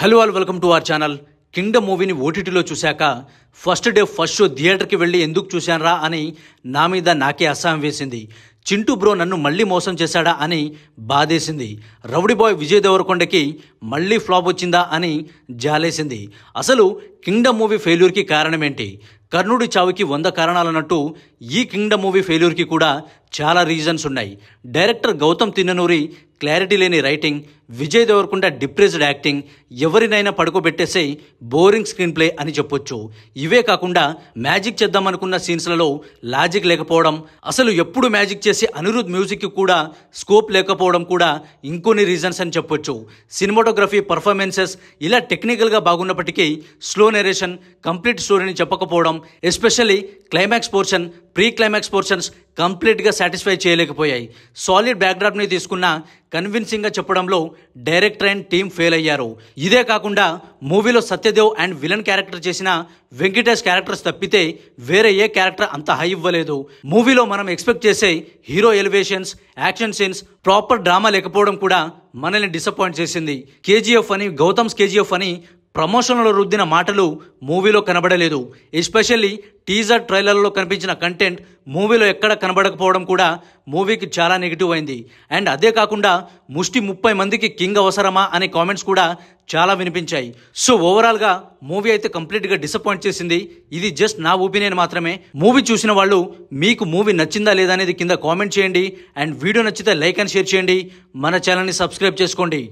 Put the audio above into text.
Hello all welcome to our channel. Kingdom మూవీని ఓటీటీలో చూశాక ఫస్ట్ డే ఫస్ట్ షో థియేటర్కి వెళ్ళి ఎందుకు చూశానరా అని నా మీద నాకే అసహ్యం వేసింది. చింటూ బ్రో నన్ను మళ్ళీ మోసం చేశాడా అని బాధేసింది. రౌడీ బాయ్ విజయ్ దేవరకొండకి మళ్ళీ ఫ్లాప్ వచ్చిందా అని జాలేసింది. అసలు కింగ్డమ్ మూవీ ఫెయిల్యూర్కి కారణం ఏంటి? కర్ణుడి చావుకి 100 కారణాలన్నట్టు ఈ కింగ్డమ్ మూవీ ఫెయిల్యూర్కి కూడా చాలా రీజన్స్ ఉన్నాయి. డైరెక్టర్ గౌతమ్ తిన్ననూరి క్లారిటీ లేని writing, Vijay Devarakonda depressed acting, ఎవరినైనా పడుకోబెట్టేసే బోరింగ్ స్క్రీన్ ప్లే అని చెప్పొచ్చు. ఇవే కాకుండా మ్యాజిక్ చేద్దామనుకున్న సీన్స్లలో లాజిక్ లేకపోవడం, అసలు ఎప్పుడు మ్యాజిక్ చేసి అనిరుద్ మ్యూజిక్కి కూడా స్కోప్ లేకపోవడం కూడా ఇంకొన్ని రీజన్స్ అని చెప్పొచ్చు. సినిమాటోగ్రఫీ, పర్ఫార్మెన్సెస్ ఇలా టెక్నికల్గా బాగున్నప్పటికీ స్లో నెరేషన్, కంప్లీట్ స్టోరీని చెప్పకపోవడం, especially climax portion, pre climax portions కంప్లీట్గా సాటిస్ఫై చేయలేకపోయాయి. సాలిడ్ బ్యాక్డ్రాప్ని తీసుకున్న కన్విన్సింగ్గా చెప్పడంలో డైరెక్టర్ అండ్ టీమ్ ఫెయిల్ అయ్యారు. ఇదే కాకుండా మూవీలో సత్యదేవ్ అండ్ విలన్ క్యారెక్టర్ చేసిన వెంకటేష్ క్యారెక్టర్స్ తప్పితే వేరే ఏ క్యారెక్టర్ అంత హై ఇవ్వలేదు. మూవీలో మనం ఎక్స్పెక్ట్ చేసే hero elevations, action scenes, proper drama లేకపోవడం కూడా మనల్ని డిసప్పాయింట్ చేసింది. కేజీఎఫ్ అని, గౌతమ్స్ కేజీఎఫ్ అని ప్రమోషన్లో రుద్దిన మాటలు మూవీలో కనబడలేదు. ఎస్పెషల్లీ టీజర్ ట్రైలర్లో కనిపించిన కంటెంట్ మూవీలో ఎక్కడ కనబడకపోవడం కూడా మూవీకి చాలా నెగిటివ్ అయింది. అండ్ అదే కాకుండా ముష్టి 30 మందికి కింగ్ అవసరమా అనే కామెంట్స్ కూడా చాలా వినిపించాయి. సో ఓవరాల్గా మూవీ అయితే కంప్లీట్గా డిసప్పాయింట్ చేసింది. ఇది జస్ట్ నా ఒపీనియన్ మాత్రమే. మూవీ చూసిన వాళ్ళు మీకు మూవీ నచ్చిందా లేదా అనేది కింద కామెంట్ చేయండి. అండ్ వీడియో నచ్చితే లైక్ అండ్ షేర్ చేయండి. మన ఛానల్ని సబ్స్క్రైబ్ చేసుకోండి.